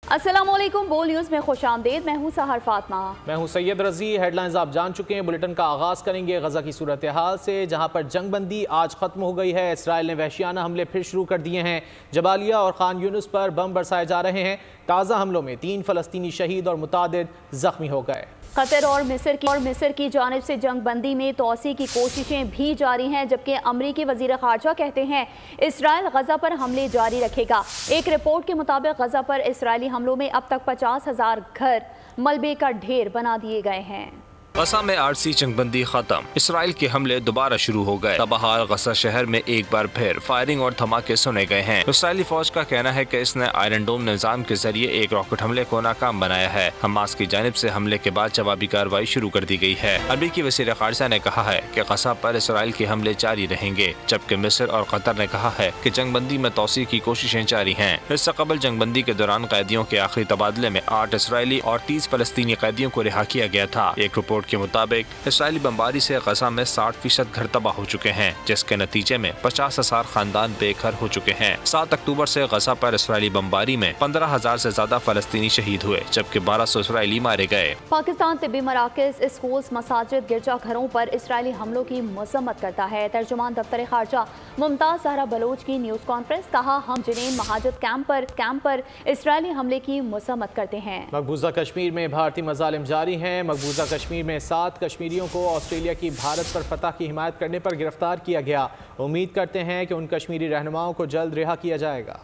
अस्सलामुअलैकुम, बोल न्यूज़ में खुशामदीद। मैं हूँ सहर फातमा। मैं हूँ सैयद रजी। हेडलाइंस आप जान चुके हैं। बुलेटिन का आगाज़ करेंगे गजा की सूरत हाल से, जहाँ पर जंगबंदी आज ख़त्म हो गई है। इसराइल ने वहशियाना हमले फिर शुरू कर दिए हैं। जबालिया और खान यूनुस पर बम बरसाए जा रहे हैं। ताज़ा हमलों में 3 फ़लस्तीनी शहीद और मुतादिद ज़ख्मी हो गए। कतर और मिस्र की जानिब से जंगबंदी में तोसी की कोशिशें भी जारी हैं, जबकि अमरीकी वज़ीर ख़ारजा कहते हैं इसराइल गजा पर हमले जारी रखेगा। एक रिपोर्ट के मुताबिक गजा पर इसराइली हमलों में अब तक 50,000 घर मलबे का ढेर बना दिए गए हैं। गजा में आरसी जंगबंदी खत्म। इसराइल के हमले दोबारा शुरू हो गए। तबाहाल गजा शहर में एक बार फिर फायरिंग और धमाके सुने गए हैं। इसराइली फौज का कहना है कि इसने आयरन डोम निजाम के जरिए एक रॉकेट हमले को नाकाम बनाया है। हमास की जानिब से हमले के बाद जवाबी कार्रवाई शुरू कर दी गई है। अमरीकी वज़ीर ख़ारजा ने कहा है कि गजा पर इसराइल के हमले जारी रहेंगे, जबकि मिस्र और कतर ने कहा है कि जंगबंदी में तोसी की कोशिशें जारी हैं। इससे कबल जंगबंदी के दौरान कैदियों के आखिरी तबादले में 8 इसराइली और 30 फ़लस्तीनी कैदियों को रिहा किया गया था। एक रिपोर्ट के मुताबिक इसराइली बमबारी से गजा में 60% घर तबाह हो चुके हैं, जिसके नतीजे में 50,000 खानदान बेघर हो चुके हैं। 7 अक्टूबर से गजा पर इसराइली बमबारी में 15,000 से ज्यादा फलस्तीनी शहीद हुए, जबकि 1200 इसराइली मारे गए। पाकिस्तान तिब्बी मराकज़, स्कूल, मसाजिद, गिरजाघरों पर इसराइली हमलों की मजम्मत करता है। तर्जुमान दफ्तर खारजा मुमताज सहरा बलोच की न्यूज़ कॉन्फ्रेंस, कहा हम जनीन महाजत कैंप पर इसराइली हमले की मजम्मत करते हैं। मकबूजा कश्मीर में भारतीय मजालिम जारी हैं। मकबूजा कश्मीर में 7 कश्मीरियों को ऑस्ट्रेलिया की भारत पर फतह की हिमायत करने पर गिरफ्तार किया गया। उम्मीद करते हैं कि उन कश्मीरी रहनुमाओं को जल्द रिहा किया जाएगा।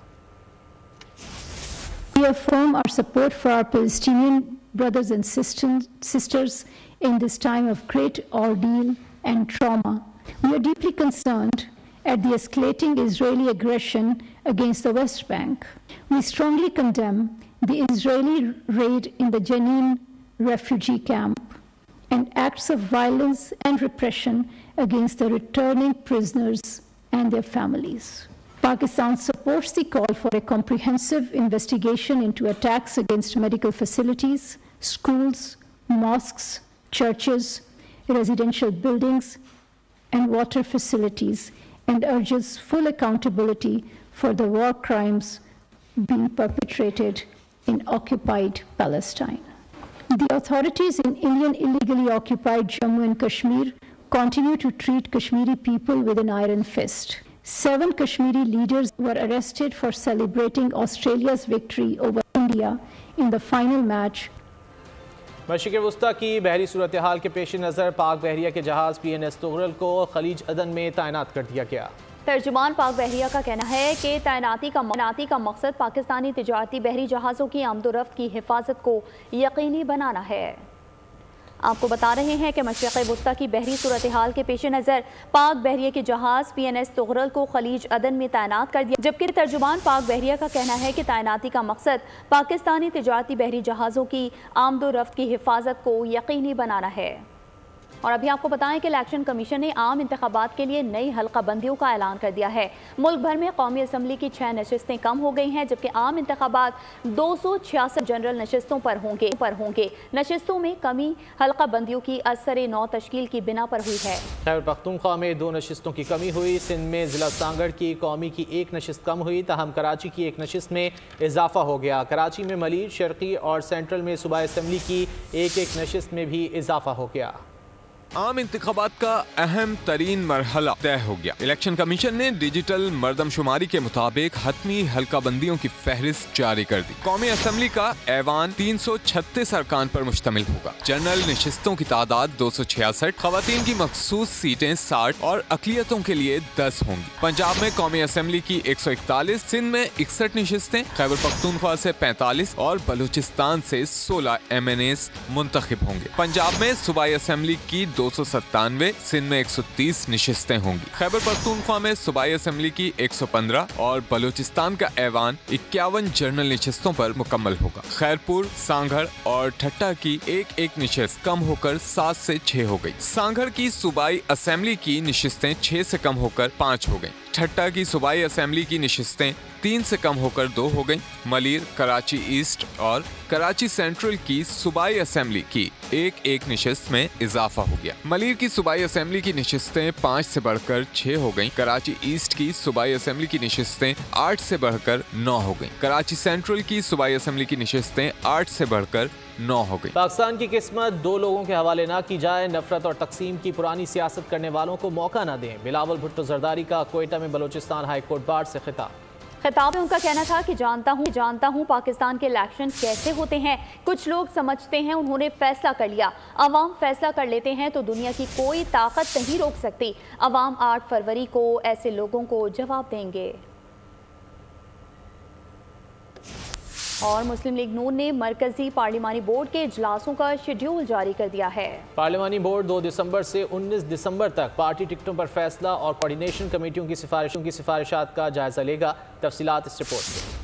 We affirm our support for our Palestinian brothers and sisters in this time of great ordeal and trauma. We are deeply concerned at the escalating Israeli aggression against the West Bank. We strongly condemn the Israeli raid in the Jenin refugee camp and acts of violence and repression against the returning prisoners and their families. Pakistan supports the call for a comprehensive investigation into attacks against medical facilities, schools, mosques, churches, residential buildings, and water facilities, and urges full accountability for the war crimes being perpetrated in occupied Palestine. The authorities in Indian illegally occupied Jammu and Kashmir continue to treat Kashmiri people with an iron fist. 7 Kashmiri leaders were arrested for celebrating Australia's victory over India in the final match. मशरिक़ वस्ता की बहरी सूरत हाल के पेश नज़र पाक बहरिया के जहाज़ PNS Tughril को खलीज अदन में तैनात कर दिया गया। तर्जुमान पाक बहरिया का कहना है कि तैनाती का मकसद पाकिस्तानी तिजारती बहरी जहाज़ों की आमदोरफ्त की हिफाजत को यकीनी बनाना है। आपको बता रहे हैं कि मशरिक़ वस्ता की बहरी सूरत हाल के पेश नज़र पाक बहरिया के जहाज़ PNS तुगरल को खलीज अदन में तैनात कर दिया, जबकि तर्जुमान पाक बहरिया का कहना है कि तैनाती का मकसद पाकिस्तानी तिजारती बहरी जहाज़ों की आमदोरफ्त की हिफाजत को यकीनी बनाना है। और अभी आपको बताएं कि इलेक्शन कमीशन ने आम इंतखाबात के लिए नई हल्का बंदियों का ऐलान कर दिया है। मुल्क भर में कौमी असम्बली की 6 नशिस्तें कम हो गई हैं, जबकि आम इंतखाबात 266 जनरल नशिस्तों पर होंगे। नशिस्तों में कमी हल्का बंदियों की असर नौ तश्कील की बिना पर हुई है। खैबर पख्तूनख्वा में 2 नशिस्तों की कमी हुई। सिंध में जिला सांगड़ की कौमी की 1 नशिस्त कम हुई, ताहम कराची की 1 नशिस्त में इजाफा हो गया। कराची में मलीर, शर्की और सेंट्रल में सूबाई असम्बली की 1-1 नशिस्त में भी इजाफा हो गया। आम इंतखाबात का अहम तरीन मरहला तय हो गया। इलेक्शन कमीशन ने डिजिटल मर्दमशुमारी के मुताबिक हतमी हल्का बंदियों की फहरिस्त जारी कर दी। कौमी असम्बली का ऐवान 336 अरकान पर मुश्तमिल होगा। जनरल नशिस्तों की तादाद 266, खवातीन की मखसूस सीटें 60 और अकलियतों के लिए 10 होंगी। पंजाब में कौमी असम्बली की 141, सिंध में 61 नशिस्तें, खैबर पख्तूनख्वा से 45 और बलूचिस्तान से 16 MNAs मुंतखब होंगे। पंजाब में सूबाई असम्बली की 297, सिंध में 130 नशिस्तें होंगी। खैबर पख्तूनख्वा में सूबाई असम्बली की 115 और बलूचिस्तान का ऐवान 51 जनरल नशिस्तों पर मुकम्मल होगा। खैरपुर, सांगड़ और ठट्टा की 1-1 नशिस्त कम होकर 7 से 6 हो गई। सांगड़ की सूबाई असम्बली की नशिस्तें 6 से कम होकर 5 हो गई। ठट्टा की सूबाई असम्बली की नशिस्तें 3 से कम होकर 2 हो गई। मलीर, कराची ईस्ट और कराची सेंट्रल की सूबाई असम्बली की एक नशिस्त में इजाफा हो गया। मलीर की सूबाई असेंबली की नशिस्तें 5 से बढ़कर 6 हो गयी। कराची ईस्ट की सूबाई असेंबली की नशिस्तें 8 से बढ़कर 9 हो गयी। कराची सेंट्रल की सूबाई असेंबली की नशिस्तें 8 से बढ़कर 9 हो गई। पाकिस्तान की किस्मत दो लोगों के हवाले ना की जाए, नफरत और तकसीम की पुरानी सियासत करने वालों को मौका न दें। बिलावल भुट्टो जरदारी का क्वेटा में बलोचिस्तान हाई कोर्ट बार से खिताब में उनका कहना था कि जानता हूँ पाकिस्तान के इलेक्शन कैसे होते हैं। कुछ लोग समझते हैं उन्होंने फैसला कर लिया, अवाम फैसला कर लेते हैं तो दुनिया की कोई ताकत नहीं रोक सकती। अवाम 8 फरवरी को ऐसे लोगों को जवाब देंगे। और मुस्लिम लीग नून ने मरकजी पार्लिमानी बोर्ड के इजलासों का शेड्यूल जारी कर दिया है। पार्लिमानी बोर्ड 2 दिसंबर से 19 दिसंबर तक पार्टी टिकटों पर फैसला और कोऑर्डिनेशन कमेटियों की सिफारिशात का जायजा लेगा। तफसीलात इस रिपोर्ट से।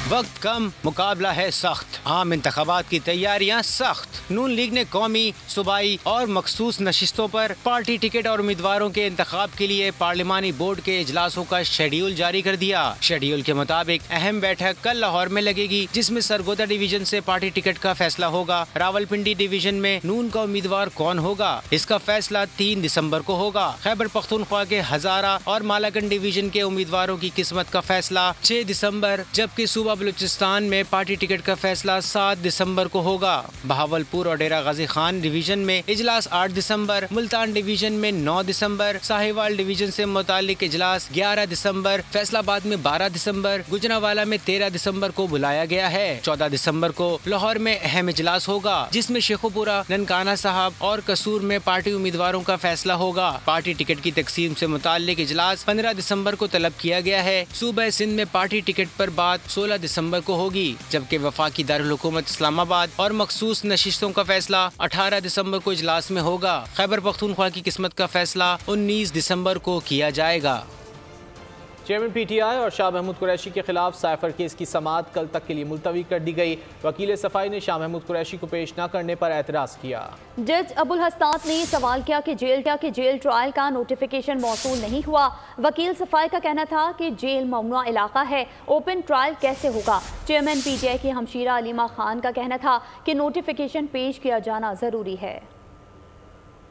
वक्त कम, मुकाबला है सख्त, आम इंतखाबात की तैयारियां सख्त। नून लीग ने कौमी, सूबाई और मखसूस नशिस्तों पर पार्टी टिकट और उम्मीदवारों के इंतखाब के लिए पार्लिमानी बोर्ड के इजलासों का शेड्यूल जारी कर दिया। शेड्यूल के मुताबिक अहम बैठक कल लाहौर में लगेगी, जिसमें सरगोदा डिवीजन से पार्टी टिकट का फैसला होगा। रावलपिंडी डिवीजन में नून का उम्मीदवार कौन होगा, इसका फैसला 3 दिसंबर को होगा। खैबर पख्तूनख्वा के हजारा और मालाकंड डिवीजन के उम्मीदवारों की किस्मत का फैसला 6 दिसंबर, जबकि सूबा बलूचिस्तान में पार्टी टिकट का फैसला 7 दिसंबर को होगा। बहावलपुर और डेरा गाजी खान डिवीजन में इजलास 8 दिसंबर, मुल्तान डिवीजन में 9 दिसंबर, साहिवाल डिवीजन से मुतालिक इजलास 11 दिसंबर, फैसलाबाद में 12 दिसंबर, गुजरावाला में 13 दिसंबर को बुलाया गया है। 14 दिसंबर को लाहौर में अहम इजलास होगा, जिसमें शेखुपुरा, ननकाना साहब और कसूर में पार्टी उम्मीदवारों का फैसला होगा। पार्टी टिकट की तकसीम से मुतालिक इजलास 15 दिसंबर को तलब किया गया है। सूबा सिंध में पार्टी टिकट पर बात 16 दिसंबर को होगी, जबकि वफाकी दारुल हुकूमत इस्लामाबाद और मखसूस नशिस्तों का फैसला 18 दिसंबर को इजलास में होगा। खैबर पख्तूनख्वा की किस्मत का फैसला 19 दिसंबर को किया जाएगा। चेयरमैन पीटीआई और शाह महमूद कुरैशी के खिलाफ साइफर केस की समाअत कल तक के लिए मुलतवी कर दी गई। वकील सफाई ने शाह महमूद कुरैशी को पेश न करने पर एतराज़ किया। जज अबुल हसनात ने सवाल किया कि जेल ट्रायल का नोटिफिकेशन मौसूल नहीं हुआ। वकील सफाई का कहना था कि जेल ममनुआ इलाका है, ओपन ट्रायल कैसे होगा। चेयरमैन पीटीआई की हमशीरा अलीमा खान का कहना था कि नोटिफिकेशन पेश किया जाना ज़रूरी है।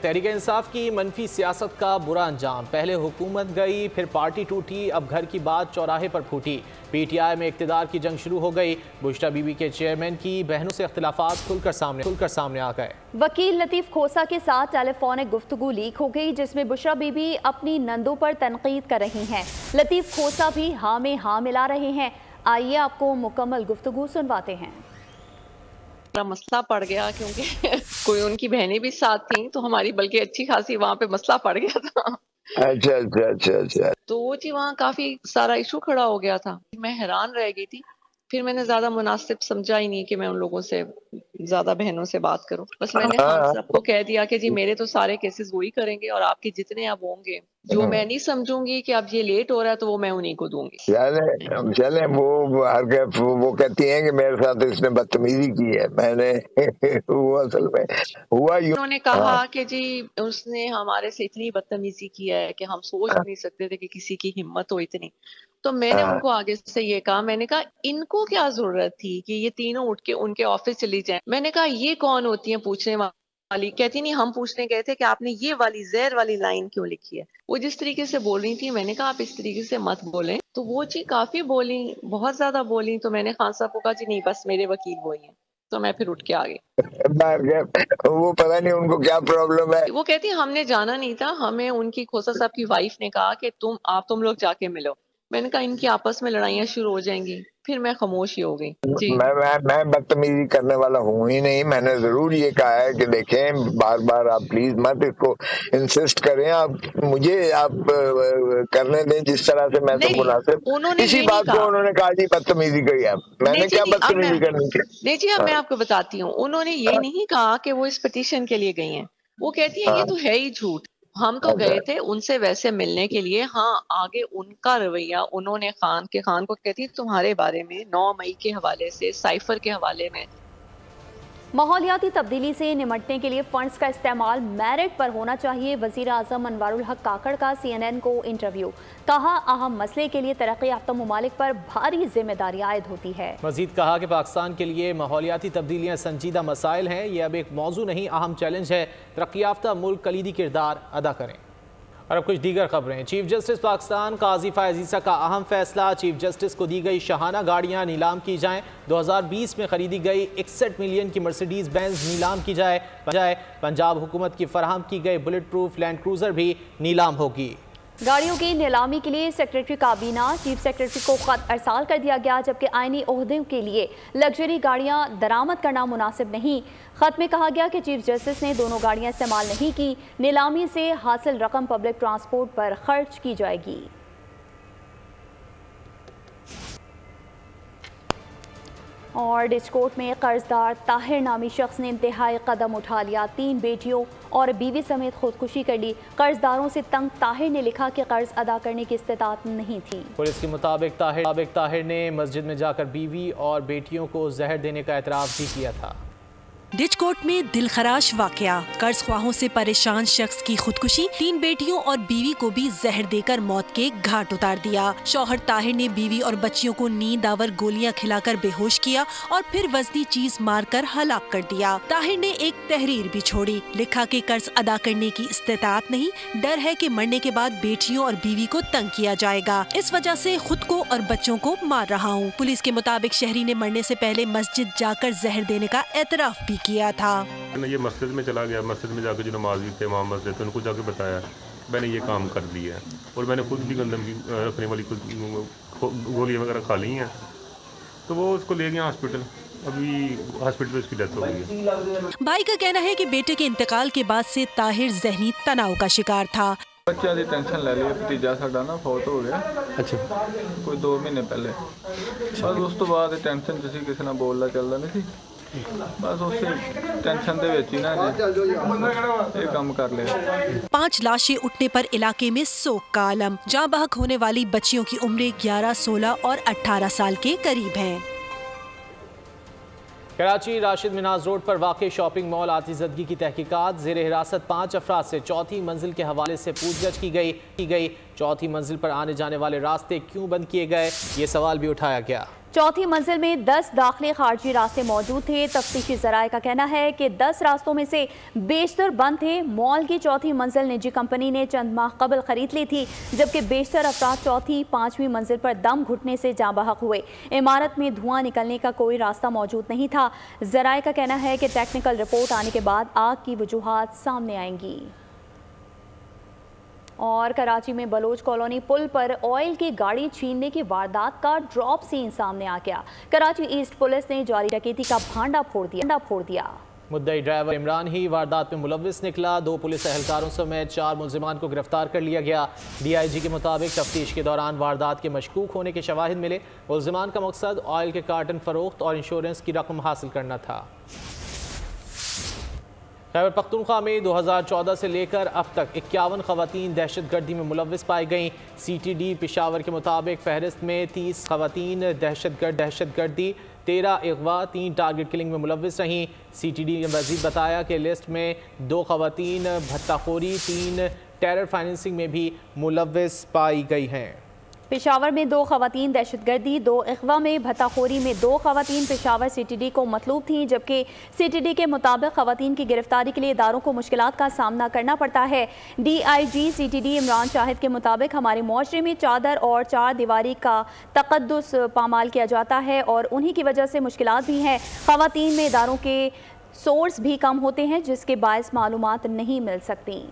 तहरीक इंसाफ की मनफी सियासत का बुरा अंजाम, पहले हुकूमत गई, फिर पार्टी टूटी, अब घर की बात चौराहे पर फूटी। पीटीआई में इक़्तिदार की जंग शुरू हो गई। बुश्रा बीबी के चेयरमैन की बहनों से इख्तिलाफात खुलकर सामने आ गए। वकील लतीफ़ खोसा के साथ टेलीफोनिक गुफ्तगू लीक हो गई, जिसमें बुश्रा बीबी अपनी नंदों पर तनकीद कर रही हैं। लतीफ़ खोसा भी हाँ में हाँ मिला रहे हैं। आइए आपको मुकम्मल गुफ्तगू सुनवाते हैं। मसला पड़ गया क्योंकि कोई उनकी बहनें भी साथ थी, तो हमारी बल्कि अच्छी खासी वहाँ पे मसला पड़ गया था। अच्छा। तो वो जी वहाँ काफी सारा इशू खड़ा हो गया था। मैं हैरान रह गई थी। फिर मैंने ज्यादा मुनासिब समझा ही नहीं कि मैं उन लोगों से ज्यादा बहनों से बात करूं। बस मैंने खान साहब को कह दिया कि जी मेरे तो सारे केसेस वही करेंगे और आपके जितने अब होंगे, जो मैं नहीं समझूंगी कि अब ये लेट हो रहा है तो वो मैं उन्हीं को दूंगी। चले वो कहती हैं कि मेरे साथ इसने बदतमीजी की है। मैंने वो असल में हुआ उन्होंने कहा कि जी उसने हमारे से इतनी बदतमीजी की है कि हम सोच नहीं सकते थे कि किसी की हिम्मत हो इतनी। तो मैंने उनको आगे से ये कहा, मैंने कहा इनको क्या जरूरत थी कि ये तीनों उठ के उनके ऑफिस चली जाएं। मैंने कहा ये कौन होती है पूछने वाली। कहती नहीं हम पूछने गए थे कि आपने ये वाली जहर वाली लाइन क्यों लिखी है। वो जिस तरीके से बोल रही थी, मैंने कहा आप इस तरीके से मत बोलें। तो वो जी काफी बोली, बहुत ज्यादा बोली। तो मैंने खान साहब को कहा जी नहीं बस मेरे वकील वही हैं। तो मैं फिर उठ के आ गई। वो पता नहीं उनको क्या प्रॉब्लम है। वो कहती हमने जाना नहीं था, हमें उनकी खोसा साहब की वाइफ ने कहा कि तुम लोग जाके मिलो। मैंने कहा इनकी आपस में लड़ाइयाँ शुरू हो जाएंगी। फिर मैं खामोश ही हो गई। जी मैं बदतमीजी करने वाला हूँ ही नहीं। मैंने जरूर ये कहा है कि देखें बार बार आप प्लीज मत इसको इंसिस्ट करें। आप मुझे आप करने दें जिस तरह से मैं तो मुनासिब। इसी बात को उन्होंने कहा जी बदतमीजी करी आप। मैंने क्या बदतमीजी करनी थी? नहीं जी अब मैं आपको बताती हूँ। उन्होंने ये नहीं कहा कि वो इस पिटीशन के लिए गई हैं। वो कहती है ये तो है ही झूठ। हम तो गए थे उनसे वैसे मिलने के लिए। हाँ आगे उनका रवैया, उन्होंने खान को कहती तुम्हारे बारे में 9 मई के हवाले से साइफर के हवाले में माहौलियाती तब्दीली से निमटने के लिए फंड्स का इस्तेमाल मेरिट पर होना चाहिए। वज़ीर आज़म अनवारुल हक काकड़ का CNN को इंटरव्यू। कहा, अहम मसले के लिए तरक्की याफ्ता ममालिक पर भारी जिम्मेदारी आयद होती है। मजीद कहा कि पाकिस्तान के लिए माहौलियाती तब्दीलियाँ संजीदा मसाइल हैं, ये अब एक मौजू नहीं, अहम चैलेंज है। तरक्की याफ्ता मुल्क कलीदी किरदार अदा करें। और अब कुछ दीगर खबरें। चीफ जस्टिस पाकिस्तान काजी फायज़ ईसा का अहम फैसला, चीफ जस्टिस को दी गई शाहाना गाड़ियां नीलाम की जाएं। 2020 में खरीदी गई 61 मिलियन की मर्सिडीज बेंज नीलाम की जाए। पंजाब हुकूमत की फराहम की गई बुलेट प्रूफ लैंड क्रूजर भी नीलाम होगी। गाड़ियों की नीलामी के लिए सेक्रेटरी काबीना चीफ सेक्रेटरी को खत अरसाल कर दिया गया, जबकि आईनी ओहदों के लिए लग्जरी गाड़ियां दरामद करना मुनासिब नहीं। खत में कहा गया कि चीफ जस्टिस ने दोनों गाड़ियां इस्तेमाल नहीं की, नीलामी से हासिल रकम पब्लिक ट्रांसपोर्ट पर खर्च की जाएगी। और डिस्कोट में कर्जदार ताहिर नामी शख्स ने इंतहाई कदम उठा लिया। 3 बेटियों और बीवी समेत खुदकुशी कर ली। कर्जदारों से तंग ताहिर ने लिखा कि कर्ज अदा करने की इस्तिताअत नहीं थी। पुलिस के मुताबिक ताहिर ने मस्जिद में जाकर बीवी और बेटियों को जहर देने का एतराफ़ भी किया था। डिचकोट में दिलखराश वाकया, कर्ज ख्वाहों से परेशान शख्स की खुदकुशी, 3 बेटियों और बीवी को भी जहर देकर मौत के घाट उतार दिया। शौहर ताहिर ने बीवी और बच्चियों को नींद आवर गोलियां खिलाकर बेहोश किया और फिर वजनी चीज मारकर हलाक कर दिया। ताहिर ने एक तहरीर भी छोड़ी, लिखा कि कर्ज अदा करने की इस्तेताअत नहीं, डर है कि मरने के बाद बेटियों और बीवी को तंग किया जाएगा, इस वजह से खुद को और बच्चों को मार रहा हूँ। पुलिस के मुताबिक शहरी ने मरने से पहले मस्जिद जाकर जहर देने का एतराफ भी किया था। ये मस्जिद में चला गया, मस्जिद में जाकर जो नमाजी थे वहाँ मस्जिद थे, उनको जाके बताया मैंने ये काम कर लिया है और मैंने खुद भी गंदम की रखने वाली गोलियाँ वगैरह खा ली हैं। तो वो उसको ले गया हॉस्पिटल, अभी हॉस्पिटल में उसकी डेथ हो गई है। भाई का कहना है कि बेटे के इंतकाल के बाद से ताहिर जहनी तनाव का शिकार था। बच्चा की टेंशन ले लिया, भतीजा साडा ना फौत हो गया। अच्छा, कोई 2 महीने पहले। बस उस तो बाद टेंशन जिसी किसी ना बोलना चलता नहीं थी, बस उस टेंशन दे विच ही ना ये काम कर लिया। 5 लाशें उठने पर इलाके में सोग का आलम। जाँ बहक होने वाली बच्चियों की उम्रें 11, 16 और 18 साल के करीब हैं। कराची राशिद मिनाज रोड पर वाक़ शॉपिंग मॉल आतिशज़दगी की तहकीकात। ज़ेर हिरासत 5 अफराद से 4थी मंजिल के हवाले से पूछगछ की गई। 4थी मंजिल पर आने जाने वाले रास्ते क्यों बंद किए गए, ये सवाल भी उठाया गया। 4थी मंजिल में 10 दाखिली खारजी रास्ते मौजूद थे। तफ्तीशी ज़राए का कहना है कि 10 रास्तों में से बेशतर बंद थे। मॉल की 4थी मंजिल निजी कंपनी ने चंद माह कबल खरीद ली थी, जबकि बेशतर अफराद 4थी, 5वीं मंजिल पर दम घुटने से जाँ बहक हुए। इमारत में धुआं निकलने का कोई रास्ता मौजूद नहीं था। ज़राए का कहना है कि टेक्निकल रिपोर्ट आने के बाद आग की वजूहात सामने आएंगी। और कराची में बलोच कॉलोनी पुल पर ऑयल की गाड़ी छीनने की वारदात का ड्रॉप सीन सामने आ गया। कराची ईस्ट पुलिस ने जारी डकैती का भांडा फोड़ दिया। मुद्दई ड्राइवर इमरान ही वारदात में मुलव्विस निकला। 2 पुलिस एहलकारों समेत 4 मुलजिमान को गिरफ्तार कर लिया गया। DIG के मुताबिक तफ्तीश के दौरान वारदात के मशकूक होने के शवाहिद मिले। मुलजिमान का मकसद ऑयल के कार्टन फरोख्त और इंश्योरेंस की रकम हासिल करना था। खैबर पख्तूनख्वा में 2014 से लेकर अब तक 51 खवातीन दहशतगर्दी में मुलव्विस पाई गईं। CTD पेशावर के मुताबिक फहरिस्त में 30 खवातीन दहशतगर्दी, 13 अगवा, 3 टारगेट किलिंग में मुलव्विस रहीं। CTD ने मज़ीद बताया कि लिस्ट में 2 खवातीन भत्ताखोरी, 3 टेरर फाइनेंसिंग में भी मुलव्विस पाई गई हैं। पेशावर में 2 खवातीन दहशतगर्दी, 2 अगवा में भत्ताखोरी में 2 खवातीन पेशावर CTD को मतलूब थीं, जबकि CTD के मुताबिक खवातीन की गिरफ्तारी के लिए इदारों को मुश्किलात का सामना करना पड़ता है। DIG CTD इमरान शाहिद के मुताबिक हमारे मुआशरे में चादर और 4 दीवारी का तकद्दुस पामाल किया जाता है और उन्हीं की वजह से मुश्किलात भी हैं। खवातीन में इदारों के सोर्स भी कम होते हैं, जिसके बायस मालूमात नहीं मिल सकती।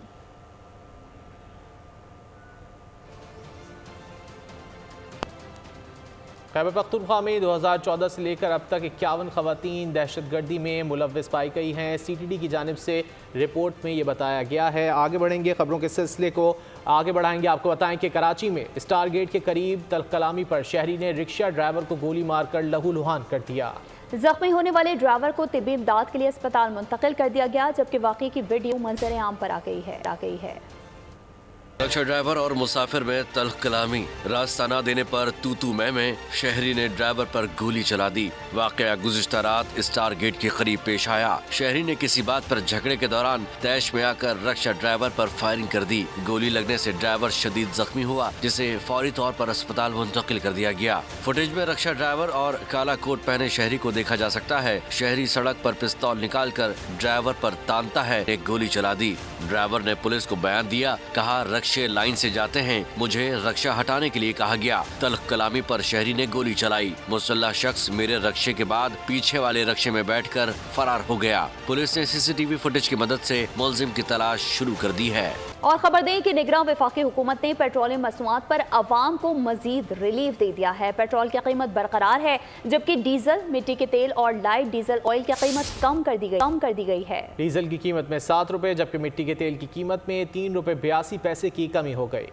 खैबर पख्तूनख्वा में 2014 से लेकर अब तक 51 खवातीन दहशतगर्दी में मुलव्विस पाई गई हैं। CTD की जानिब से रिपोर्ट में ये बताया गया है। आगे बढ़ेंगे, खबरों के सिलसिले को आगे बढ़ाएंगे। आपको बताएं कि कराची में स्टार गेट के करीब तलकलामी पर शहरी ने रिक्शा ड्राइवर को गोली मारकर लहूलुहान कर दिया। जख्मी होने वाले ड्राइवर को तिब्बी इमदाद के लिए अस्पताल मुंतकिल कर दिया गया, जबकि वाक़े की वीडियो मंजर आम पर आ गई है। रक्षा ड्राइवर और मुसाफिर में तल्ख कलामी, रास्ता न देने पर तू मैं शहरी ने ड्राइवर पर गोली चला दी। वाकया गुज़िश्ता रात स्टार गेट के करीब पेश आया। शहरी ने किसी बात पर झगड़े के दौरान तैश में आकर रक्षा ड्राइवर पर फायरिंग कर दी। गोली लगने से ड्राइवर शदीद जख्मी हुआ, जिसे फौरी तौर पर अस्पताल मुंतकिल कर दिया गया। फुटेज में रक्षा ड्राइवर और काला कोट पहने शहरी को देखा जा सकता है। शहरी सड़क पर पिस्तौल निकालकर ड्राइवर पर तानता है, एक गोली चला दी। ड्राइवर ने पुलिस को बयान दिया, कहा रक्षे लाइन से जाते हैं, मुझे रक्षा हटाने के लिए कहा गया। तल्ख कलामी पर शहरी ने गोली चलाई। मुसल्लह शख्स मेरे रक्षे के बाद पीछे वाले रक्षे में बैठकर फरार हो गया। पुलिस ने सीसीटीवी फुटेज की मदद से मुलजिम की तलाश शुरू कर दी है। और खबर दें कि निगरान वफाकी हुकूमत ने पेट्रोलियम मसनूआत पर अवाम को मजीद रिलीफ दे दिया है। पेट्रोल की कीमत बरकरार है, जबकि डीजल, मिट्टी के तेल और लाइट डीजल ऑयल की कीमत कम कर दी गई है। डीजल की कीमत में 7 रुपए, जबकि मिट्टी के तेल की कीमत में 3 रुपए 82 पैसे की कमी हो गई।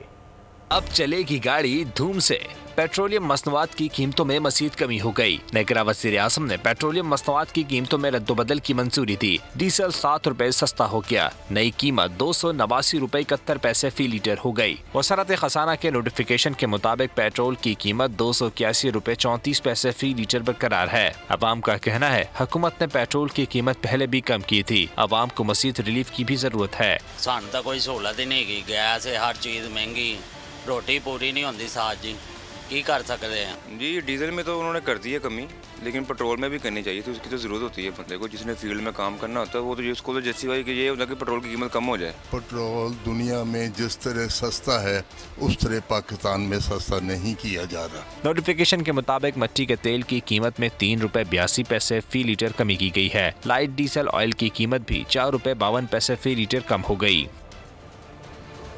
अब चलेगी गाड़ी धूम से। पेट्रोलियम मसनूआत की कीमतों में मज़ीद कमी हो गई। निगरान वज़ीर आज़म ने पेट्रोलियम मसनूआत की कीमतों में रद्दोबदल की मंजूरी दी। डीजल 7 रुपए सस्ता हो गया। नई कीमत 289 रुपए 71 पैसे फी लीटर हो गई। वज़ारत ख़ज़ाना के नोटिफिकेशन के मुताबिक पेट्रोल की कीमत 281 रुपए 34 पैसे फी लीटर बरकरार है। अवाम का कहना है हुकूमत ने पेट्रोल की कीमत पहले भी कम की थी, अवाम को मज़ीद रिलीफ की भी जरूरत है। सानू तो कोई सहूलत ही नहीं, गैस है, हर चीज़ महंगी, रोटी पूरी नहीं होती साथ जी, की कर सकते हैं जी। डीजल में तो उन्होंने कर दी है कमी, लेकिन पेट्रोल में भी करनी चाहिए। तो उसकी तो ज़रूरत होती है बंदे को, जिसने फील्ड में काम करना होता है वो तो जिसको तो जस्टिफाई कि ये होता है कि पेट्रोल की कीमत कम हो जाए। पेट्रोल दुनिया में जिस तरह सस्ता है उस तरह पाकिस्तान में सस्ता नहीं किया जा रहा। नोटिफिकेशन के मुताबिक मिट्टी के तेल की कीमत में 3 रुपए 82 पैसे फी लीटर कमी की गई है। लाइट डीजल ऑयल की कीमत भी 4 रुपए 52 पैसे फी लीटर कम हो गई।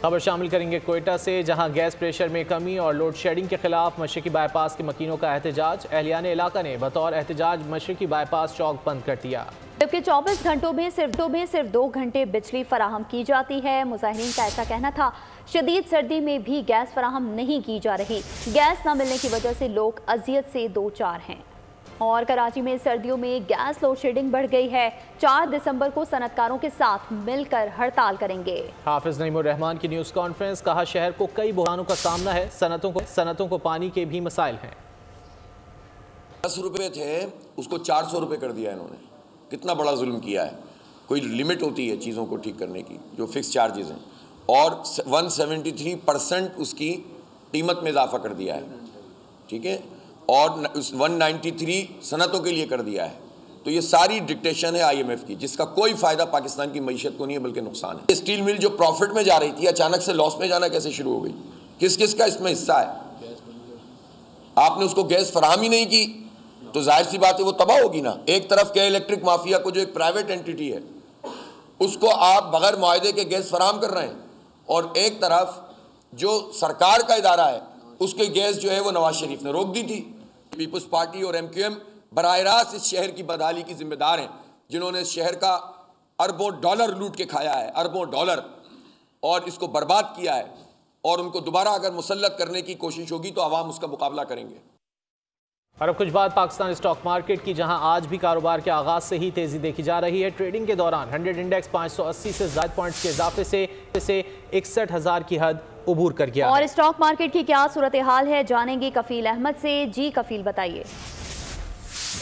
खबर शामिल करेंगे कोयटा से, जहां गैस प्रेशर में कमी और लोड शेडिंग के खिलाफ मशरकी बाईपास के मकीनों का एहतजाज। अहलियान इलाका ने बतौर एहतजाज मशरकी बाईपास चौक बंद कर दिया। जबकि 24 घंटों में सिर्फ 2 घंटे बिजली फराहम की जाती है। मुजाहिरीन का ऐसा कहना था, शदीद सर्दी में भी गैस फराहम नहीं की जा रही। गैस न मिलने की वजह से लोग अजियत से दो चार हैं। और कराची में सर्दियों में गैस लोड शेडिंग बढ़ गई है। 4 दिसंबर को सनतकारों के साथ मिलकर हड़ताल करेंगे। हाफिज नईमुर रहमान की न्यूज़ कॉन्फ्रेंस, कहा शहर को कई बहरानों का सामना है, सनतों को पानी के भी मसाइल हैं। 10 रुपये थे, उसको 400 रुपये कर दिया इन्होंने। कितना बड़ा जुल्म किया है। कोई लिमिट होती है चीज़ों को ठीक करने की, जो फिक्स चार्जेस हैं, और 173% उसकी कीमत में इजाफा कर दिया है, ठीक है, और 193 सनतों के लिए कर दिया है। तो ये सारी डिक्टेशन है IMF की, जिसका कोई फ़ायदा पाकिस्तान की मईशत को नहीं है, बल्कि नुकसान है। स्टील मिल जो प्रॉफिट में जा रही थी, अचानक से लॉस में जाना कैसे शुरू हो गई? किस किस का इसमें हिस्सा है? आपने उसको गैस फराहम ही नहीं की, तो जाहिर सी बात है वो तबाह होगी ना। एक तरफ क्या इलेक्ट्रिक माफिया को, जो एक प्राइवेट एंटिटी है, उसको आप बगैर मुआहदे के गैस फराहम कर रहे हैं, और एक तरफ जो सरकार का इदारा है उसके गैस जो है वो नवाज शरीफ ने रोक दी थी। पीपल्स पार्टी और MQM बराह रास्त इस शहर की बदहाली की जिम्मेदार हैं, जिन्होंने इस शहर का अरबों डॉलर लूट के खाया है, अरबों डॉलर, और इसको बर्बाद किया है। और उनको दोबारा अगर मुसल्लत करने की कोशिश होगी तो अवाम उसका मुकाबला करेंगे। और अब कुछ बात पाकिस्तान स्टॉक मार्केट की, जहां आज भी कारोबार के आगाज से ही तेजी देखी जा रही है। ट्रेडिंग के दौरान 100 इंडेक्स 580 से ज्यादा पॉइंट्स के इजाफे से 61,000 की हद उबूर कर गया। और स्टॉक मार्केट की क्या सूरत हाल है, जानेंगे कफील अहमद से। जी कफील, बताइए।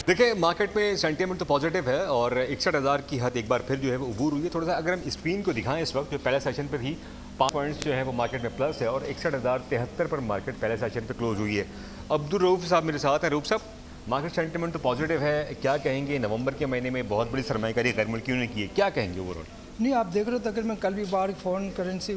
देखिए, मार्केट में सेंटीमेंट तो पॉजिटिव है और 61,000 की हद एक बार फिर जो है वो उबूर हुई है। थोड़ा सा अगर हम स्क्रीन को दिखाएं, इस वक्त जो पहले सेशन पे भी 5 पॉइंट्स जो है वो मार्केट में प्लस है, और 61,073 पर मार्केट पहले सेशन पे क्लोज हुई है। अब्दुल रऊफ साहब मेरे साथ हैं। रऊफ साहब, मार्केट सेंटीमेंट तो पॉजिटिव है, क्या कहेंगे? नवंबर के महीने में बहुत बड़ी सरमायाकारी गैर मुल्कियों ने की है, क्या कहेंगे ओवरऑल? नहीं, आप देख रहे हो तकरीबन कल भी बाहर फॉरेन करेंसी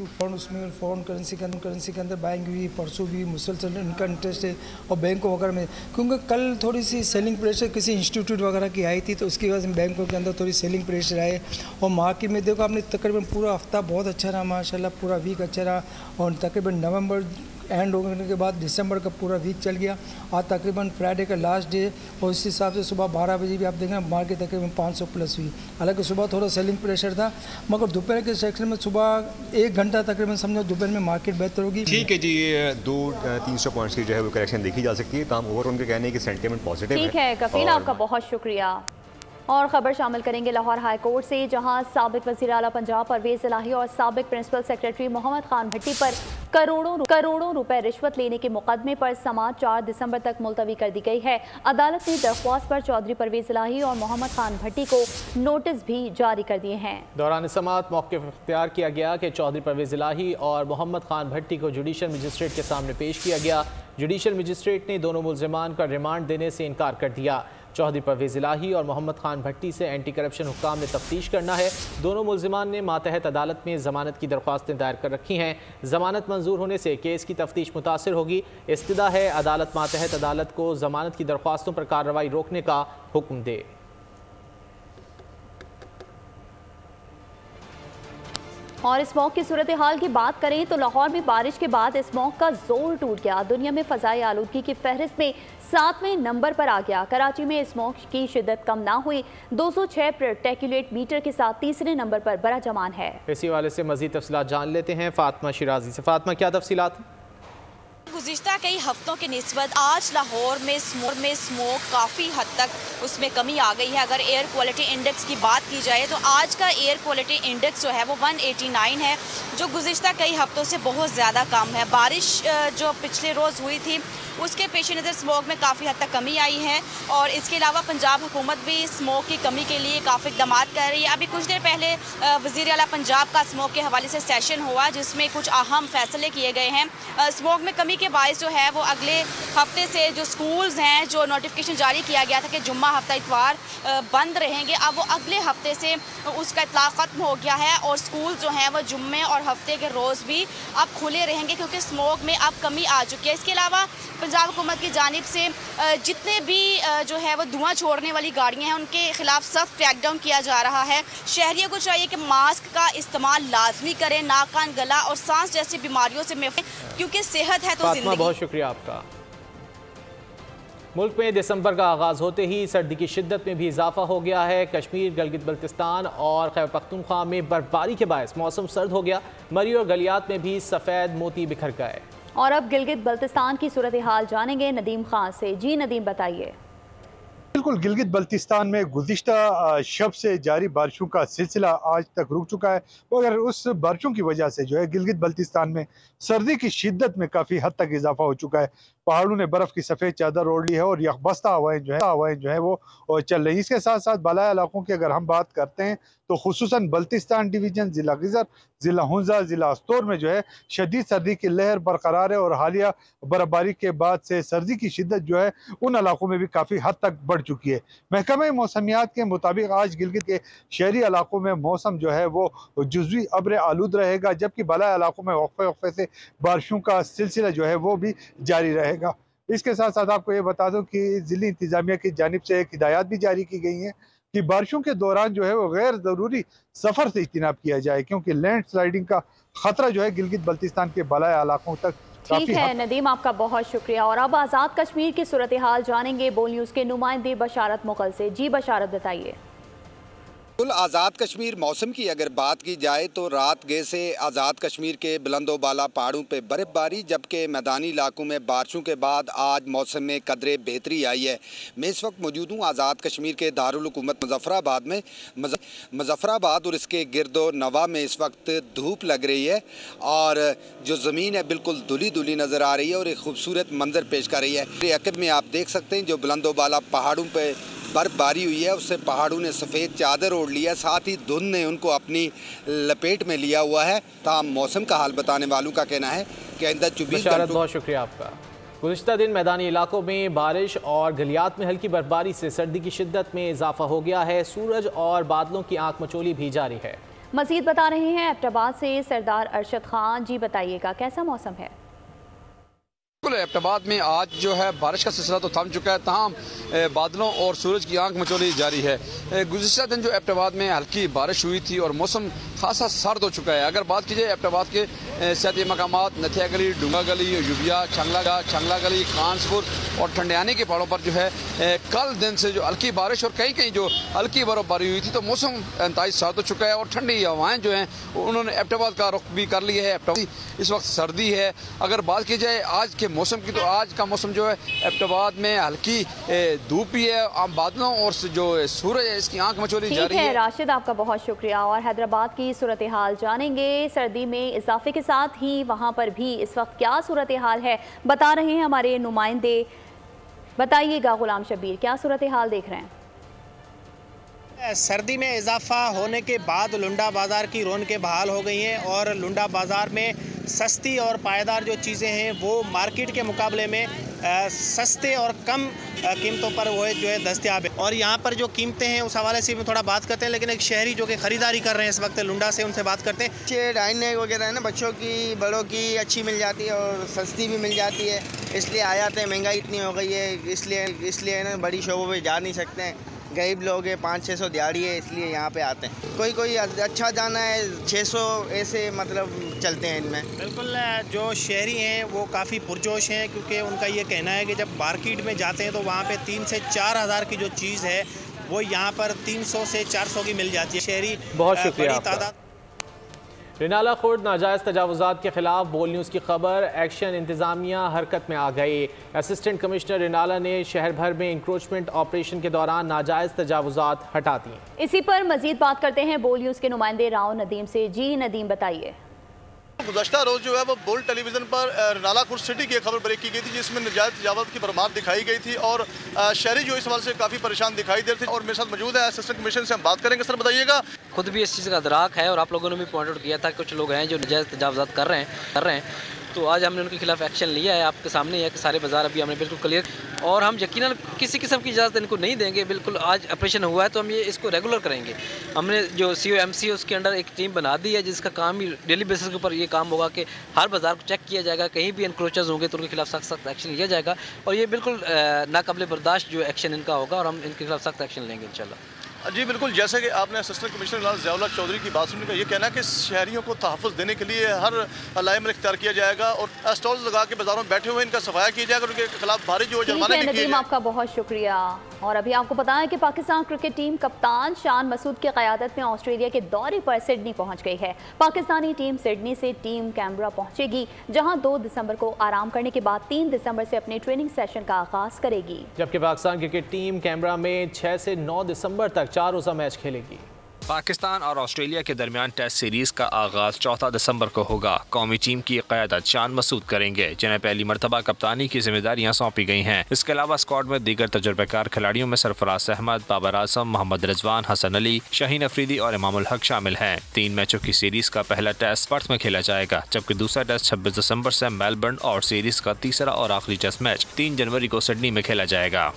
के अंदर बाइंग हुई, परसों भी मुसलसल इनका इंटरेस्ट है, और बैंकों वगैरह में, क्योंकि कल थोड़ी सी सेलिंग प्रेशर किसी इंस्टीट्यूट वगैरह की आई थी, तो उसकी वजह से बैंकों के अंदर थोड़ी सेलिंग प्रेशर आए। और मार्केट में देखो आपने तकरीबन पूरा हफ्ता बहुत अच्छा रहा माशाल्लाह, पूरा वीक अच्छा रहा, और तकरीबन नवंबर एंड होने के बाद दिसंबर का पूरा वीक चल गया। आज तकरीबन फ्राइडे का लास्ट डे, और इस हिसाब से सुबह 12 बजे भी आप देखें मार्केट तकरीबन 500 प्लस हुई। हालांकि सुबह थोड़ा सेलिंग प्रेशर था, मगर दोपहर के सेक्शन में सुबह 1 घंटा तकरीबन समझो दोपहर में मार्केट बेहतर होगी। ठीक है जी, 200-300 पॉइंट्स की जो है वो करेक्शन देखी जा सकती है। तो हम ओवरऑल उनके कहने की सेंटीमेंट पॉजिटिव है। ठीक है कफील, आपका बहुत शुक्रिया। और ख़बर शामिल करेंगे लाहौर हाई कोर्ट से, जहां साबिक वज़ीर आला पंजाब परवेज़ इलाही और साबिक प्रिंसिपल सेक्रेटरी मोहम्मद खान भट्टी पर करोड़ों रुपए रिश्वत लेने के मुकदमे पर समाअत 4 दिसंबर तक मुलतवी कर दी गई है। अदालत ने दरख्वास्त पर चौधरी परवेज़ इलाही और मोहम्मद खान भट्टी को नोटिस भी जारी कर दिए हैं। दौरान समाअत मौक़िफ़ इख्तियार किया गया कि चौधरी परवेज़ इलाही और मोहम्मद खान भट्टी को जुडिशल मजिस्ट्रेट के सामने पेश किया गया। जुडिशल मजिस्ट्रेट ने दोनों मुल्ज़िमान का रिमांड देने से इनकार कर दिया। चौधरी परवेज़ इलाही और मोहम्मद खान भट्टी से एंटी करप्शन हुक्काम ने तफ्तीश करना है। दोनों मुल्ज़िमान ने मातहत अदालत में ज़मानत की दरख्वास्तें दायर कर रखी हैं। ज़मानत मंजूर होने से केस की तफ्तीश मुतासिर होगी। इस्तदा है अदालत मातहत अदालत को ज़मानत की दरख्वास्तों पर कार्रवाई रोकने का हुक्म दे। और स्मॉग की सूरत हाल की बात करें तो लाहौर में बारिश के बाद स्मॉग का जोर टूट गया। दुनिया में फ़ज़ाई आलूदगी की फहरिस्त में 7वें नंबर पर आ गया। कराची में स्मॉग की शिद्दत कम ना हुई, 206 पार्टिकुलेट मीटर के साथ तीसरे नंबर पर बड़ा जमान है। इसी हवाले से मज़ीद तफसीलात जान लेते हैं फातिमा शिराजी से। फातिमा, क्या तफसीलात? गुज़िश्ता कई हफ्तों के निस्बत आज लाहौर में स्मोक काफ़ी हद तक उसमें कमी आ गई है। अगर एयर क्वालिटी इंडेक्स की बात की जाए तो आज का एयर क्वालिटी इंडेक्स जो है वो 189 है, जो गुज़िश्ता कई हफ्तों से बहुत ज़्यादा कम है। बारिश जो पिछले रोज़ हुई थी उसके पेश नज़र स्मोक में काफ़ी हद तक कमी आई है। और इसके अलावा पंजाब हुकूमत भी स्मोक की कमी के लिए काफ़ी इक़दाम कर रही है। अभी कुछ देर पहले वज़ीर आला पंजाब का स्मोक के हवाले से सेशन हुआ, जिसमें कुछ अहम फैसले किए गए हैं। स्मोक में कमी के बायस जो है वो अगले हफ्ते से जो स्कूल्स हैं, जो नोटिफिकेशन जारी किया गया था कि जुम्मा हफ्ता इतवार बंद रहेंगे, अब वो अगले हफ्ते से उसका इतलाक़ ख़त्म हो गया है और स्कूल जो हैं वो जुम्मे और हफ्ते के रोज़ भी अब खुले रहेंगे, क्योंकि स्मोक में अब कमी आ चुकी है। इसके अलावा पंजाब हुकूमत की जानिब से जितने भी जो है वो धुआं छोड़ने वाली गाड़ियाँ हैं उनके खिलाफ सख्त क्रैकडाउन किया जा रहा है। शहरियों को चाहिए कि मास्क का इस्तेमाल लाजमी करें, नाक कान गला और सांस जैसी बीमारियों से महफूज, क्योंकि सेहत है तो जिंदगी। बहुत शुक्रिया आपका। मुल्क में दिसंबर का आगाज़ होते ही सर्दी की शिद्दत में भी इजाफा हो गया है। कश्मीर, गिलगित बल्तिस्तान और खैबर पख्तूनख्वा में बर्फबारी के बायस मौसम सर्द हो गया। मरी और गलियात में भी सफ़ेद मोती बिखर गए। और अब गिलगित बल्तिस्तान की सूरत हाल जानेंगे नदीम खान से। जी नदीम, बताइए। बिल्कुल, गिलगित बल्तिस्तान में गुज़िश्ता शब से जारी बारिशों का सिलसिला आज तक रुक चुका है, मगर उस बारिशों की वजह से जो है गिलगित बल्तिस्तान में सर्दी की शिद्दत में काफ़ी हद तक इजाफा हो चुका है। पहाड़ों ने बर्फ़ की सफ़ेद चादर ओढ़ ली है और यकबस्ता हवाएं जो है वो चल रही है। इसके साथ साथ बालाई इलाकों की अगर हम बात करते हैं तो खुसूसन बल्तिस्तान डिवीज़न, ज़िला गिज़र, ज़िला हुंजा, ज़िला अस्तोर में जो है शदीद सर्दी की लहर बरकरार है और हालिया बर्फबारी के बाद से सर्दी की शिद्दत जो है उन इलाकों में भी काफ़ी हद तक बढ़ चुकी है। महकमा मौसमियात के मुताबिक आज गिलगित के शहरी इलाकों में मौसम जो है वो जुज़वी अब्र आलूद रहेगा, जबकि बालाई इलाकों में वक्फे से बारिशों का सिलसिला जो है वो भी जारी रहेगा। इसके साथ साथ आपको ये बता दूं कि ज़िली इंतज़ामिया की जानिब से एक हिदायत भी जारी की गई है कि बारिशों के दौरान जो है वो गैर ज़रूरी सफ़र से इज्तिनाब किया जाए, क्योंकि लैंड स्लाइडिंग का खतरा जो है गिलगित बल्तिस्तान के बालाई इलाकों तक। ठीक है नदीम, आपका बहुत शुक्रिया। और अब आज़ाद कश्मीर की सूरत हाल जानेंगे बोल न्यूज़ के नुमाइंदे बशारत मुगल से। जी बशारत, बताइए। आज़ाद कश्मीर मौसम की अगर बात की जाए तो रात गए से आज़ाद कश्मीर के बुलंदोबाला पहाड़ों पे बर्फ़बारी, जबकि मैदानी इलाकों में बारिशों के बाद आज मौसम में कदरे बेहतरी आई है। मैं इस वक्त मौजूद हूँ आज़ाद कश्मीर के दारुल हुकूमत मुजफ्फराबाद में। मुजफ्फराबाद और इसके गिरदो नवा में इस वक्त धूप लग रही है और जो ज़मीन है बिल्कुल धुली धुली नज़र आ रही है और एक खूबसूरत मंजर पेश कर रही है। अकब में आप देख सकते हैं जो बुलंदोबाला पहाड़ों पर बर्फबारी हुई है उससे पहाड़ों ने सफ़ेद चादर ओढ़ लिया, साथ ही धुंध ने उनको अपनी लपेट में लिया हुआ है। ताम मौसम का हाल बताने वालों का कहना है कि आइंदा 24 घंटों। बहुत शुक्रिया आपका। गुज़िश्ता दिन मैदानी इलाकों में बारिश और गलियात में हल्की बर्फबारी से सर्दी की शिद्दत में इजाफा हो गया है। सूरज और बादलों की आंख मचोली भी जारी है। मजीद बता रहे हैं एबटाबाद से सरदार अरशद खान। जी बताइएगा, कैसा मौसम है? एबटाबाद में आज जो है बारिश का सिलसिला तो थम चुका है, तमाम बादलों और सूरज की आंख मचोली जारी है। गुज़िश्ता दिन जो एबटाबाद में हल्की बारिश हुई थी और मौसम खासा सर्द हो चुका है। अगर बात की जाए एबटाबाद के सियाती मकामात नथिया गली, डूंगा गली, युबिया, छंगला गली, कानसपुर और ठंडियानी के पहाड़ों पर जो है कल दिन से जो हल्की बारिश और कहीं कहीं जो हल्की बर्फबारी हुई थी, तो मौसम इंतहाई सर्द हो चुका है और ठंडी हवाएं जो हैं उन्होंने एबटाबाद का रुख भी कर लिया है। एबटाबाद इस वक्त सर्दी है। अगर बात की जाए आज के मौसम मौसम की, तो आज का मौसम जो है एबटाबाद में हल्की धूप ही है, बादलों और जो सूरज है इसकी आंख मचोली जा रही है। राशिद, आपका बहुत शुक्रिया। और हैदराबाद की सूरत हाल जानेंगे। सर्दी में इजाफे के साथ ही वहाँ पर भी इस वक्त क्या सूरत हाल है बता रहे हैं हमारे नुमाइंदे। बताइएगा गुलाम शबीर, क्या सूरत हाल देख रहे हैं? सर्दी में इजाफा होने के बाद लुंडा बाज़ार की रौनकें बहाल हो गई हैं और लुंडा बाज़ार में सस्ती और पायदार जो चीज़ें हैं वो मार्केट के मुकाबले में सस्ते और कम कीमतों पर वो जो है दस्तयाब है। और यहाँ पर जो कीमतें हैं उस हवाले से भी थोड़ा बात करते हैं, लेकिन एक शहरी जो कि ख़रीदारी कर रहे हैं इस वक्त लुंडा से, उनसे बात करते हैं। अच्छे डाइनिंग वगैरह है ना, बच्चों की बड़ों की अच्छी मिल जाती है और सस्ती भी मिल जाती है, इसलिए आ जाते हैं। महंगाई इतनी हो गई है इसलिए ना बड़ी शॉपों पर जा नहीं सकते हैं, गरीब लोग हैं, 500-600 दिहाड़ी है, इसलिए यहाँ पे आते हैं। कोई अच्छा जाना है 600 ऐसे मतलब चलते हैं इनमें। बिल्कुल, जो शहरी हैं वो काफ़ी पुरजोश हैं क्योंकि उनका ये कहना है कि जब मार्केट में जाते हैं तो वहाँ पे 3 से 4 हज़ार की जो चीज़ है वो यहाँ पर 300 से 400 की मिल जाती है। शहरी बहुत शुक्रिया तादाद। रिनाला खुर्द नाजायज़ तजावुज़ात के खिलाफ बोल न्यूज़ की खबर, एक्शन इंतज़ामिया हरकत में आ गई। असिस्टेंट कमिश्नर रिनाला ने शहर भर में इंक्रोचमेंट ऑपरेशन के दौरान नाजायज़ तजावुज़ात हटा दिए। इसी पर मजीद बात करते हैं बोल न्यूज़ के नुमाइंदे राव नदीम से। जी नदीम, बताइए। गुज़श्ता रोज़ जो है वो बोल टेलीविज़न पर रिनाला खुर्द सिटी की खबर ब्रेक की गई थी जिसमें नाजायज़ तजावुज़ात की भरमार दिखाई गई थी और शहरी जो इस हवाले से काफ़ी परेशान दिखाई दे रहे थे। और मेरे साथ मौजूद है असिस्टेंट कमिश्नर से हम बात करेंगे। सर बताइएगा। खुद भी इस चीज़ का अदराक है और आप लोगों ने भी पॉइंट आउट किया था कुछ लोग हैं जो नाजायज़ तजावुज़ात कर रहे हैं, तो आज हमने उनके खिलाफ एक्शन लिया है। आपके सामने है कि सारे बाजार अभी हमने बिल्कुल क्लियर, और हम यकीनन किसी किस्म की इजाज़त इनको नहीं देंगे। बिल्कुल आज ऑपरेशन हुआ है तो हम ये इसको रेगुलर करेंगे। हमने जो COMC उसके अंडर एक टीम बना दी है जिसका काम ही डेली बेसिस के ऊपर ये काम होगा कि हर बाज़ार को चेक किया जाएगा, कहीं भी एनक्रोचर्स होंगे तो उनके खिलाफ सख्त एक्शन लिया जाएगा और ये बिल्कुल नाकाबिल बर्दाश्त जो एक्शन इनका होगा और हम इनके खिलाफ सख्त एक्शन लेंगे इंशाल्लाह। जी बिल्कुल, जैसे कि आपने असिस्टेंट कमिश्नर ज़ियाउल्ला चौधरी की बात सुनने का ये कहना है कि शहरियों को तहफ़्फ़ुज़ देने के लिए हर लाइम इख्तियार किया जाएगा और स्टॉल्स लगा के बाज़ारों में बैठे हुए इनका सफाया किया जाएगा और उनके खिलाफ भारी जो जुर्माने भी किए जाएंगे। आपका बहुत शुक्रिया। और अभी आपको बताएं कि पाकिस्तान क्रिकेट टीम कप्तान शान मसूद की क़यादत में ऑस्ट्रेलिया के दौरे पर सिडनी पहुंच गई है। पाकिस्तानी टीम सिडनी से टीम कैनबरा पहुंचेगी जहां 2 दिसंबर को आराम करने के बाद 3 दिसंबर से अपने ट्रेनिंग सेशन का आगाज करेगी, जबकि पाकिस्तान क्रिकेट टीम कैनबरा में 6 से 9 दिसंबर तक 4 रोज़ा मैच खेलेगी। पाकिस्तान और ऑस्ट्रेलिया के दरमियान टेस्ट सीरीज का आगाज 14 दिसंबर को होगा। कौमी टीम की क़यादत शान मसूद करेंगे जिन्हें पहली मरतबा कप्तानी की जिम्मेदारियां सौंपी गई हैं। इसके अलावा स्क्वाड में दीगर तजुर्बेकार खिलाड़ियों में सरफराज अहमद, बाबर आजम, मोहम्मद रिजवान, हसन अली, शाहीन अफरीदी और इमामुल हक शामिल हैं। 3 मैचों की सीरीज का पहला टेस्ट पर्थ में खेला जाएगा, जबकि दूसरा टेस्ट 26 दिसंबर से मेलबर्न और सीरीज का तीसरा और आखिरी टेस्ट मैच 3 जनवरी को सिडनी में खेला जाएगा।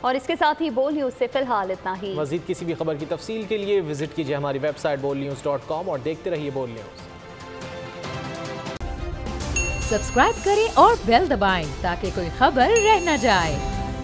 और इसके साथ ही बोल न्यूज़ से फिलहाल इतना ही। मज़ीद किसी भी खबर की तफसील के लिए विजिट कीजिए हमारी वेबसाइट bolnews.com और देखते रहिए बोल न्यूज़। सब्सक्राइब करें और बेल दबाएं ताकि कोई खबर रह न जाए।